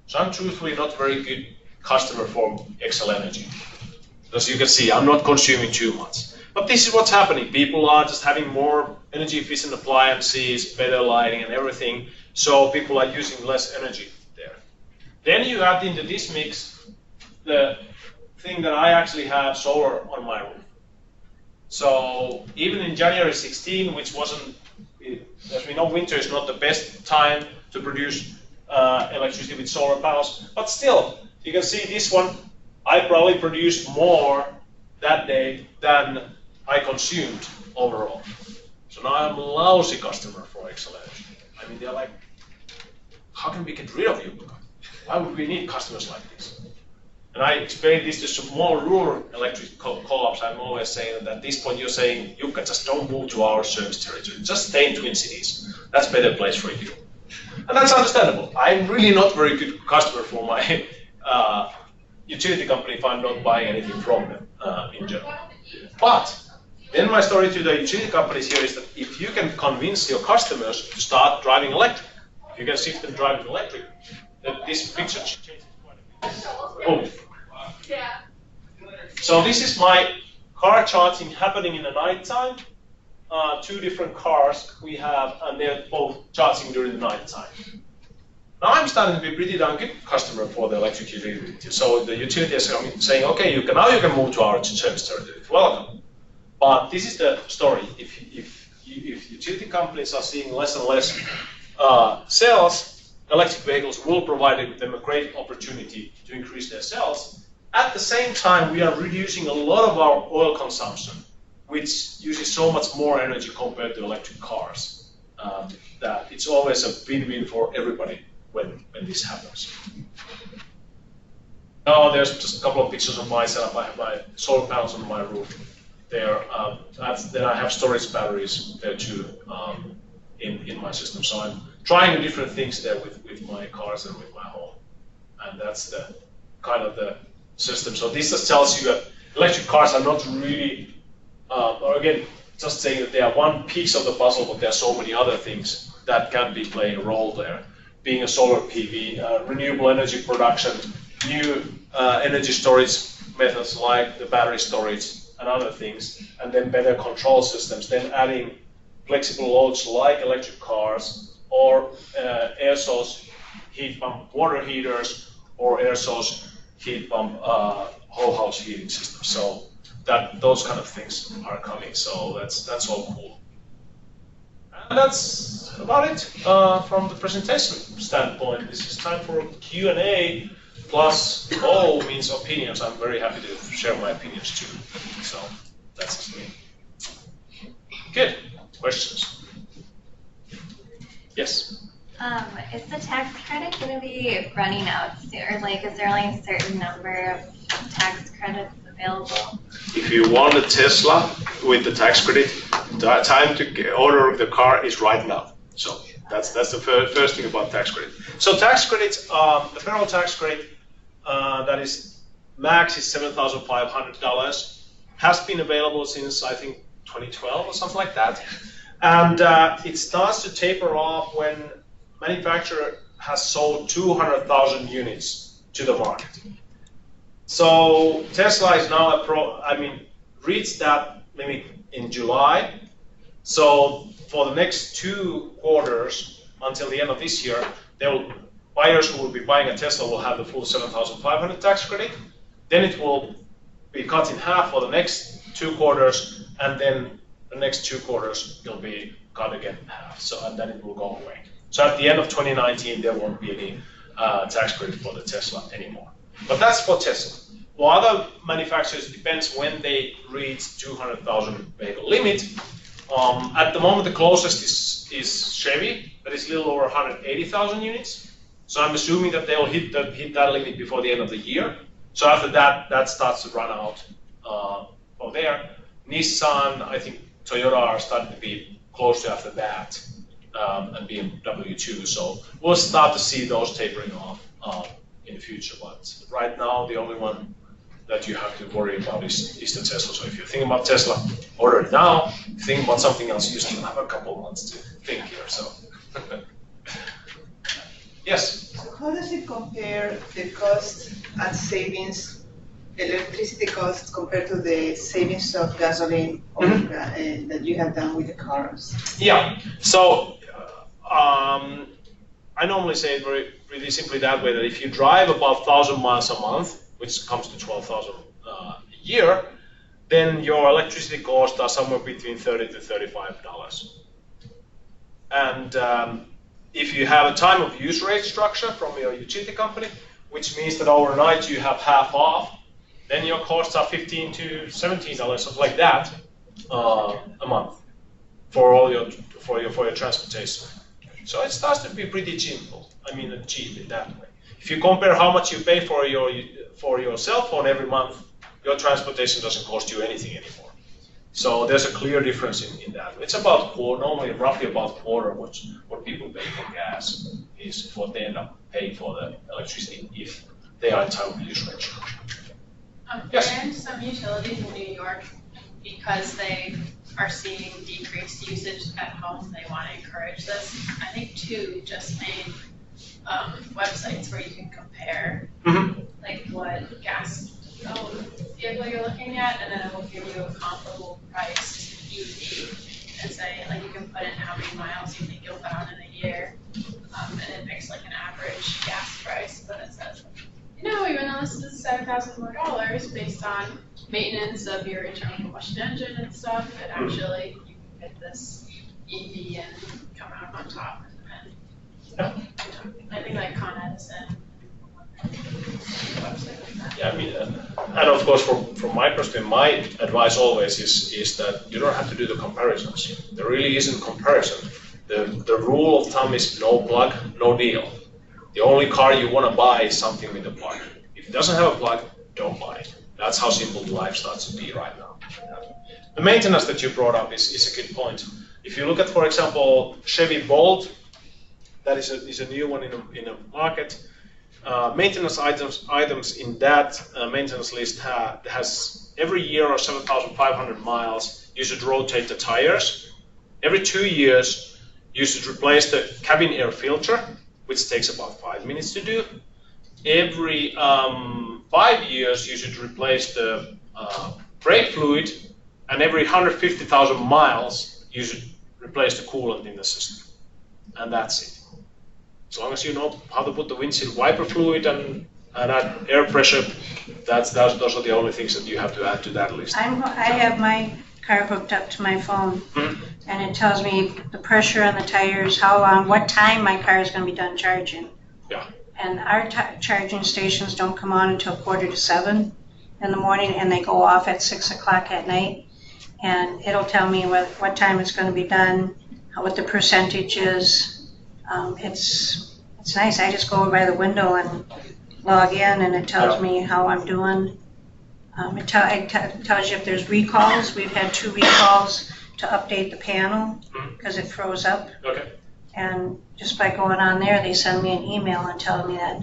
So I'm truthfully not a very good customer for Excel Energy. As you can see, I'm not consuming too much. But this is what's happening. People are just having more energy efficient appliances, better lighting and everything. So people are using less energy there. Then you add into this mix the thing that I actually have solar on my roof. So even in January 16, which wasn't, as we know, winter is not the best time to produce electricity with solar panels, but still, you can see this one, I probably produced more that day than I consumed overall. So now I'm a lousy customer for Excel Energy. I mean, they're like, how can we get rid of you? Why would we need customers like this? And I explain this to small rural electric co-ops. I'm always saying that at this point you're saying, Jukka, just don't move to our service territory. Just stay in Twin Cities. That's a better place for you. And that's understandable. I'm really not a very good customer for my utility company if I'm not buying anything from them in general. But then my story to the utility companies here is that if you can convince your customers to start driving electric, if you can shift them driving electric, then this picture changes quite a bit. Boom. So this is my car charging happening in the nighttime. 2 different cars we have, and they're both charging during the night time. Now I'm starting to be pretty darn good customer for the electric utility. So the utility is saying, okay, now you can move to our service territory. Welcome. But this is the story. If utility companies are seeing less and less sales, electric vehicles will provide them a great opportunity to increase their sales. At the same time, we are reducing a lot of our oil consumption, which uses so much more energy compared to electric cars, that it's always a win-win for everybody when this happens. Now there's just a couple of pictures of my setup. I have my solar panels on my roof there. Then I have storage batteries there too in my system. So I'm trying different things there with my cars and with my home. And that's the kind of the system. So this just tells you that electric cars are not really or again, just saying that they are one piece of the puzzle, but there are so many other things that can be playing a role there. Being a solar PV, renewable energy production, new energy storage methods like the battery storage and other things, and then better control systems, then adding flexible loads like electric cars or air source heat pump water heaters or air source heat pump whole house heating systems. So those kind of things are coming. So that's all cool. And that's about it from the presentation standpoint. This is time for Q&A. Plus, O means opinions. I'm very happy to share my opinions too. So that's me. Good. Questions? Yes. Is the tax credit going to be running out soon? Or like, is there like a certain number of tax credits available? If you want a Tesla with the tax credit, the time to order the car is right now. So that's the first thing about tax credit. So tax credits, the federal tax credit, that is max is $7,500, has been available since I think 2012 or something like that, and it starts to taper off when manufacturer has sold 200,000 units to the market. So Tesla is now reached that limit in July. So for the next 2 quarters until the end of this year, buyers who will be buying a Tesla will have the full 7,500 tax credit. Then it will be cut in half for the next 2 quarters, and then the next 2 quarters will be cut again in half. So and then it will go away. So at the end of 2019, there won't be any tax credit for the Tesla anymore. But that's for Tesla. For other manufacturers, it depends when they reach 200,000 vehicle limit. At the moment, the closest is Chevy, that is a little over 180,000 units. So I'm assuming that they'll hit that limit before the end of the year. So after that, that starts to run out from there. Nissan, I think Toyota are starting to be close to after that, and BMW too. So we'll start to see those tapering off in the future. But right now, the only one that you have to worry about is the Tesla. So if you think about Tesla, order it now. If you think about something else, you still have a couple of months to think here. So. Yes? So how does it compare the cost and savings, electricity costs compared to the savings of gasoline or, that you have done with the cars? Yeah, so I normally say it really simply that way, that if you drive about 1,000 miles a month, which comes to 12,000 a year, then your electricity costs are somewhere between $30 to $35. And if you have a time of use rate structure from your utility company, which means that overnight you have half off, then your costs are $15 to $17, something like that, a month for all your transportation. So it starts to be pretty cheap in that way. If you compare how much you pay for your cell phone every month, your transportation doesn't cost you anything anymore. So there's a clear difference in that. It's about normally roughly about quarter what people pay for gas is what they end up paying for the electricity if they are in time of use rate structure. Yes? And some utilities in New York, because they are seeing decreased usage at home, they want to encourage this. I think 2 just made websites where you can compare like what gas vehicle you're looking at, and then it will give you a comparable price EV and say, like, you can put in how many miles you think you'll put on in a year, and it makes like an average gas price, but it says, even though this is $7,000 more based on maintenance of your internal combustion engine and stuff, it actually, you can get this EV and come out on top. And I think like Con Edison. Yeah, and of course, from my perspective, my advice always is that you don't have to do the comparisons. There really isn't comparison. The rule of thumb is no plug, no deal. The only car you want to buy is something with a plug. If it doesn't have a plug, don't buy it. That's how simple life starts to be right now. The maintenance that you brought up is a good point. If you look at, for example, Chevy Bolt, that is a new one in the market. Maintenance items in that maintenance list has every year or 7,500 miles, you should rotate the tires. Every 2 years, you should replace the cabin air filter, which takes about 5 minutes to do. every 5 years you should replace the brake fluid, and every 150,000 miles you should replace the coolant in the system. And that's it. As long as you know how to put the windshield wiper fluid and add air pressure, those are the only things that you have to add to that list. I have my car hooked up to my phone, and it tells me the pressure on the tires, how long, what time my car is going to be done charging. Yeah. And our charging stations don't come on until 6:45 in the morning, and they go off at 6 o'clock at night. And it'll tell me what time it's going to be done, what the percentage is. It's nice. I just go over by the window and log in, and it tells me how I'm doing. It tells you if there's recalls. We've had 2 recalls to update the panel because it froze up. Okay. And just by going on there, they send me an email and tell me that.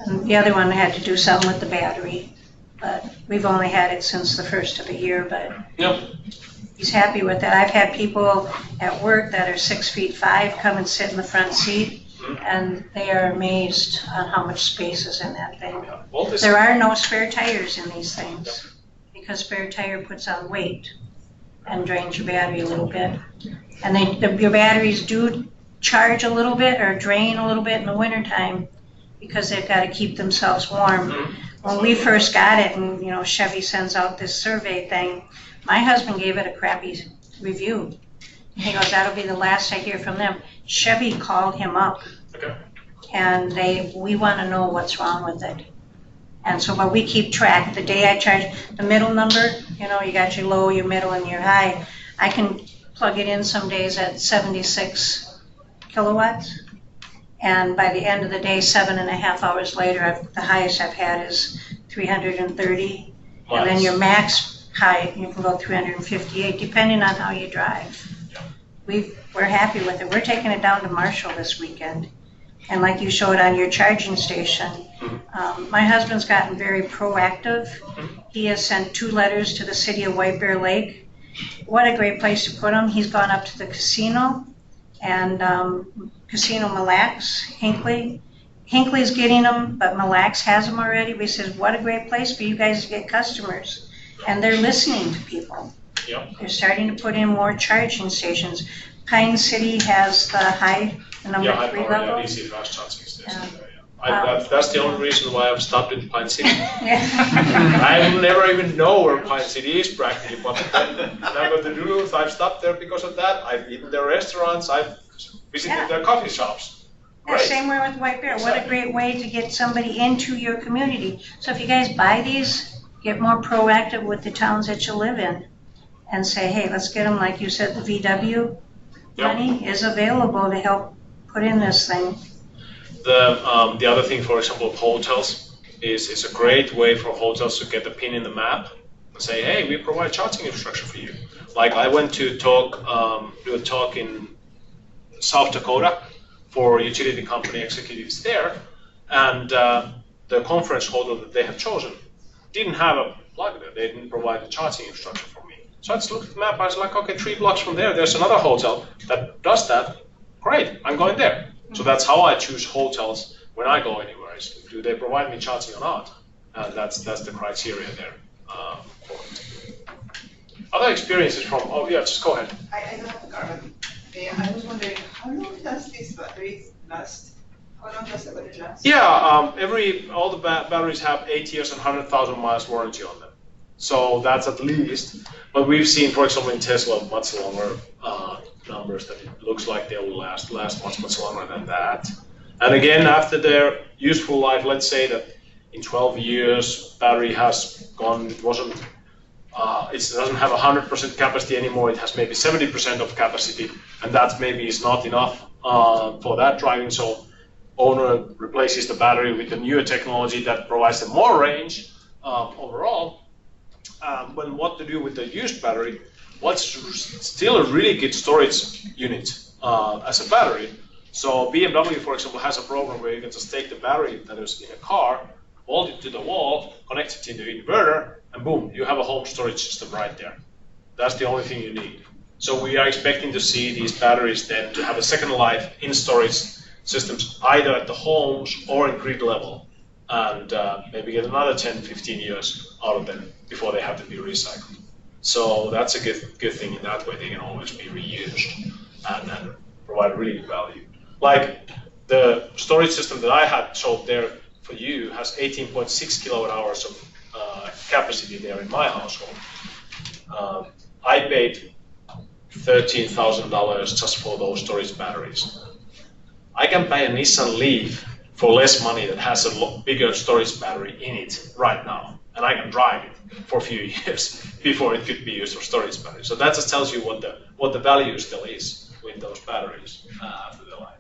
And the other one had to do something with the battery, but we've only had it since the first of the year. But he's happy with it. I've had people at work that are 6'5" come and sit in the front seat, and they are amazed on how much space is in that thing. There are no spare tires in these things because spare tire puts on weight and drains your battery a little bit. And your batteries do charge a little bit or drain a little bit in the wintertime because they've got to keep themselves warm. When we first got it, and Chevy sends out this survey thing, my husband gave it a crappy review. He goes, that'll be the last I hear from them. Chevy called him up, and we want to know what's wrong with it. And so, but we keep track. The day I charge the middle number, you got your low, your middle, and your high. I can plug it in some days at 76 kilowatts, and by the end of the day, 7.5 hours later, the highest I've had is 330, and then your max high, you can go 358, depending on how you drive. We're happy with it. We're taking it down to Marshall this weekend, and like you showed on your charging station, my husband's gotten very proactive. He has sent 2 letters to the city of White Bear Lake. What a great place to put them. He's gone up to the casino and Casino Mille Lacs, Hinckley. Hinckley's getting them, but Mille Lacs has them already. We said, what a great place for you guys to get customers. And they're listening to people. They're starting to put in more charging stations. Pine City has the number 3 level. DC fast charging station. That's the only reason why I've stopped in Pine City. I will never even know where Pine City is practically, but when I go to Duluth, I've stopped there because of that. I've eaten their restaurants, I've visited their coffee shops. Same way with White Bear. What a great way to get somebody into your community. So if you guys buy these, get more proactive with the towns that you live in and say, hey, let's get them, like you said, the VW money is available to help put in this thing. The other thing, for example, of hotels is it's a great way for hotels to get a pin in the map and say, hey, we provide charging infrastructure for you. Like I went to do a talk in South Dakota for utility company executives there, and the conference hotel that they had chosen didn't have a plug there. They didn't provide the charging infrastructure for me. So I just looked at the map. I was like, okay, 3 blocks from there's another hotel that does that. Great, I'm going there. So that's how I choose hotels when I go anywhere. Do they provide me charging or not? And that's the criteria there. For it. Other experiences from, just go ahead. I don't have a car, but I was wondering, how long does this battery last? How long does the battery last? Yeah, all the batteries have 8 years and 100,000 miles warranty on them. So that's at least. But we've seen, for example, in Tesla, much longer numbers that it looks like they will last much longer than that. And again, after their useful life, let's say that in 12 years, battery has gone, it doesn't have 100% capacity anymore, it has maybe 70% of capacity, and that maybe is not enough for that driving, so owner replaces the battery with the newer technology that provides them more range overall. But what to do with the used battery? What's still a really good storage unit as a battery. So BMW, for example, has a program where you can just take the battery that is in a car, bolt it to the wall, connect it to the inverter, and boom, you have a home storage system right there. That's the only thing you need. So we are expecting to see these batteries then to have a second life in storage systems, either at the homes or in grid level. and maybe get another 10, 15 years out of them before they have to be recycled. So that's a good thing in that way. They can always be reused and provide really good value. Like the storage system that I had showed there for you has 18.6 kilowatt hours of capacity there in my household. I paid $13,000 just for those storage batteries. I can buy a Nissan Leaf for less money that has a bigger storage battery in it right now, and I can drive it for a few years before it could be used for storage batteries. So that just tells you what the value still is with those batteries after the life.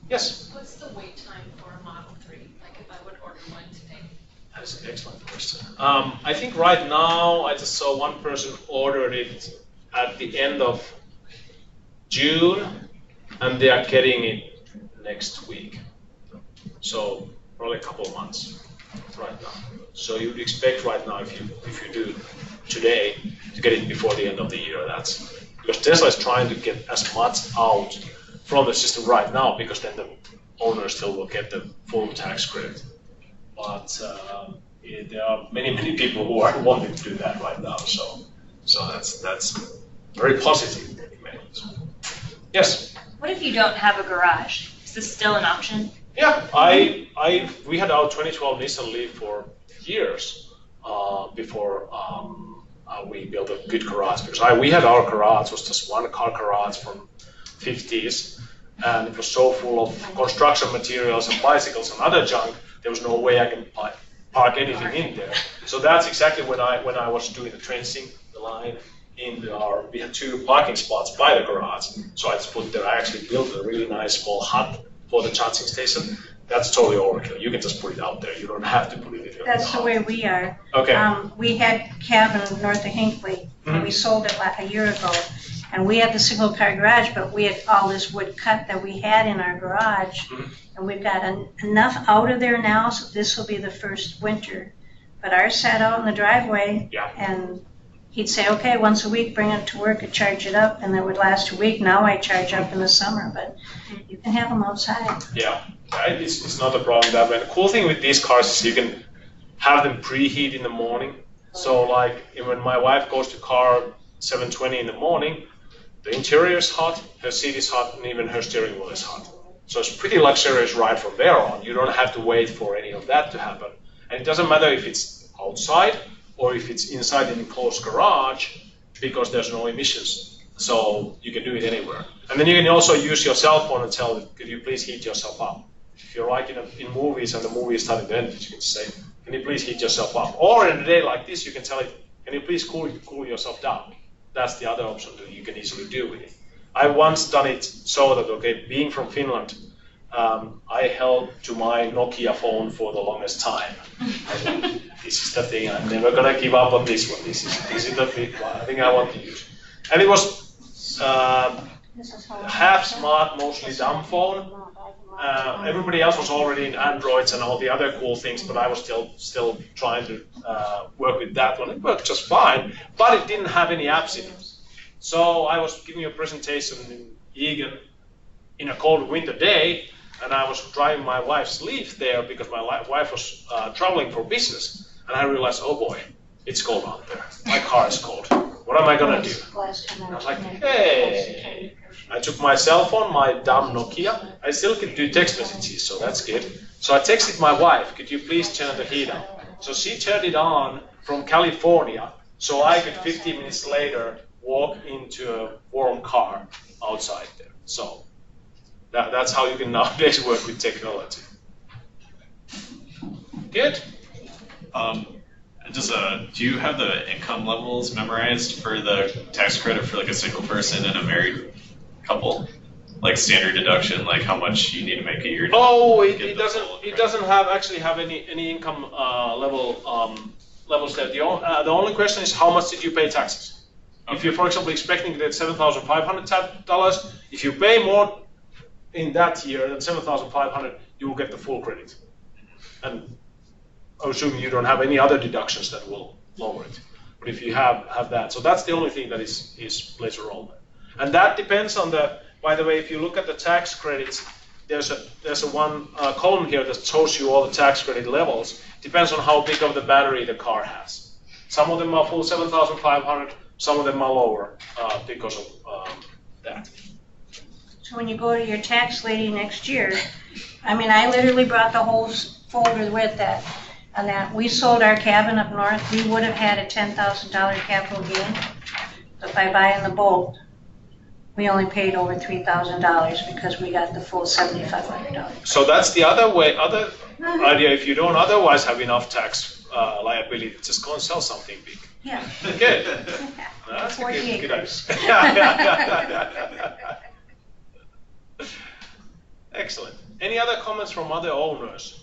Yes? What's the wait time for a Model 3? Like if I would order one today? That's an excellent question. I think right now I just saw one person ordered it at the end of June, and they are getting it next week. So probably a couple of months right now. So you would expect right now, if you do it today, to get it before the end of the year. That's because Tesla is trying to get as much out from the system right now, because then the owner still will get the full tax credit. But there are many people who are wanting to do that right now. So that's very positive. Yes. What if you don't have a garage? Is this still an option? Yeah, we had our 2012 Nissan Leaf for years before we built a good garage, because we had our garage was just one car garage from 50s, and it was so full of construction materials and bicycles and other junk. There was no way I can park anything in there. So that's exactly when I was doing the trenching, the line. We had 2 parking spots by the garage, so I just put there. I actually built a really nice small hut for the charging station. That's totally overkill. You can just put it out there. You don't have to put it in. That's the way we are. Okay. We had cabin north of Hinckley, and we sold it like a year ago. And we had the single car garage, but we had all this wood cut that we had in our garage. And we've got enough out of there now, so this will be the first winter. But ours sat out in the driveway, and he'd say, okay, once a week, bring it to work and charge it up, and it would last a week. Now I charge up in the summer, but you can have them outside. Yeah, it's not a problem that way. The cool thing with these cars is you can have them preheat in the morning. So like when my wife goes to car 7:20 in the morning, the interior is hot, her seat is hot, and even her steering wheel is hot. So it's pretty luxurious ride from there on. You don't have to wait for any of that to happen. And it doesn't matter if it's outside or if it's inside an enclosed garage, because there's no emissions. So you can do it anywhere. And then you can also use your cell phone and tell it, could you please heat yourself up? If you're like in movies and the movie is starting to end, you can say, can you please heat yourself up? Or in a day like this, you can tell it, can you please cool yourself down? That's the other option that you can easily do with it. I once done it so that, okay, being from Finland, I held to my Nokia phone for the longest time. I think this is the thing. I'm never gonna give up on this one. This is the big one. I think I want to use. And it was half smart, mostly dumb phone. Everybody else was already in Androids and all the other cool things, but I was still trying to work with that one. It worked just fine, but it didn't have any apps in it. So I was giving a presentation in Egan in a cold winter day, and I was driving my wife's Leaf there because my wife was traveling for business, and I realized, oh boy, it's cold out there. My car is cold. What am I gonna do? And I was like, hey. I took my cell phone, my dumb Nokia. I still can do text messages, so that's good. So I texted my wife, could you please turn the heat on? So she turned it on from California, so I could 15 minutes later walk into a warm car outside there. So that's how you can nowadays work with technology. Good. Do you have the income levels memorized for the tax credit for like a single person and a married couple? Like standard deduction, like how much you need to make a year? Oh, it doesn't actually have any income levels there. The only question is how much did you pay taxes? Okay. If you're, for example, expecting to get $7,500, if you pay more in that year than $7,500, you will get the full credit. And assuming you don't have any other deductions that will lower it. But if you have that, so that's the only thing that plays a role there. And that depends on by the way, if you look at the tax credits, there's a one column here that shows you all the tax credit levels. Depends on how big of the battery the car has. Some of them are full 7,500, some of them are lower because of that. So when you go to your tax lady next year, I mean, I literally brought the whole folder with that. And that we sold our cabin up north, we would have had a $10,000 capital gain. But by buying the boat, we only paid over $3,000 because we got the full $7,500. So that's the other way, other idea. If you don't otherwise have enough tax liability, just go and sell something big. Yeah. Good. That's 40 a good acres. idea. Excellent. Any other comments from other owners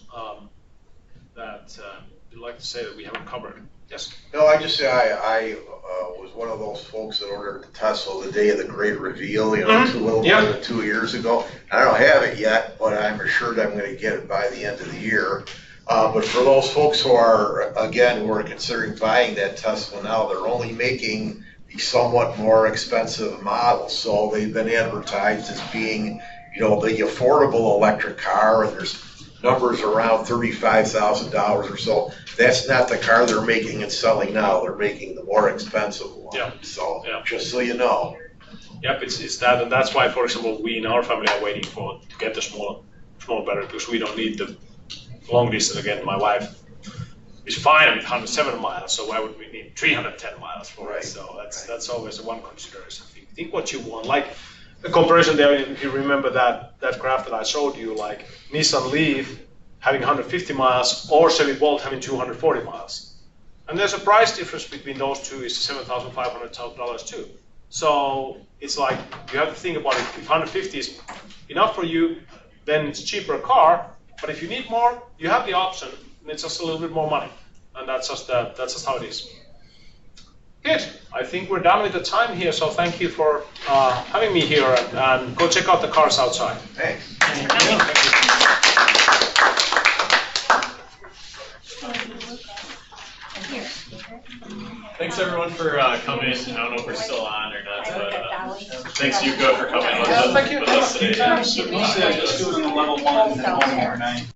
that you'd like to say that we haven't covered? Yes. No, I just say I was one of those folks that ordered the Tesla the day of the great reveal, you know, a little more than 2 years ago. I don't have it yet, but I'm assured I'm going to get it by the end of the year. But for those folks who are, again, who are considering buying that Tesla now, they're only making the somewhat more expensive model. So they've been advertised as being, you know, the affordable electric car, and there's numbers around $35,000 or so. That's not the car they're making and selling now. They're making the more expensive one. Yeah. So Yeah. just so you know. Yep, it's that, and that's why, for example, we in our family are waiting to get the small battery, because we don't need the long distance. Again, my wife is fine with 107 miles, so why would we need 310 miles for it? So that's always one consideration. Think what you want. Like a comparison there, if you remember that graph that I showed you, like Nissan Leaf having 150 miles or Chevy Bolt having 240 miles. And there's a price difference between those two is $7,500 too. So it's like you have to think about it. If 150 is enough for you, then it's a cheaper car. But if you need more, you have the option, and it's just a little bit more money. And that's just how it is. Good. I think we're done with the time here, so thank you for having me here, and go check out the cars outside. Thanks. Thanks everyone for coming. I don't know if we're still on or not, but thanks Jukka for coming with us today. Just do it in the level 1 and 1 more night.